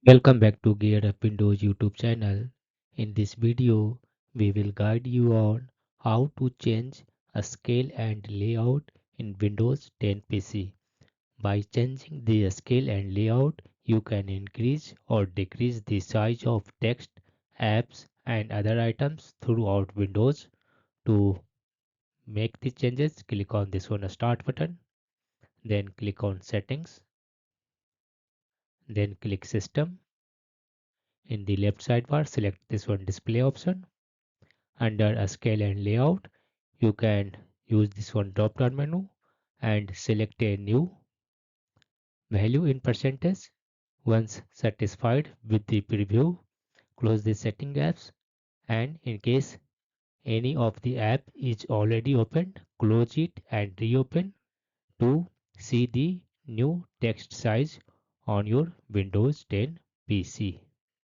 Welcome back to Gear Up Windows YouTube channel. In this video, we will guide you on how to change a scale and layout in Windows 10 PC. By changing the scale and layout, you can increase or decrease the size of text, apps and other items throughout Windows. To make the changes, click on this one Start button, then click on Settings, then click System. In the left sidebar, select this one Display option. Under a scale and layout, you can use this one drop down menu and select a new value in percentage. Once satisfied with the preview, close the setting apps, and in case any of the app is already opened, close it and reopen to see the new text size on your Windows 10 PC.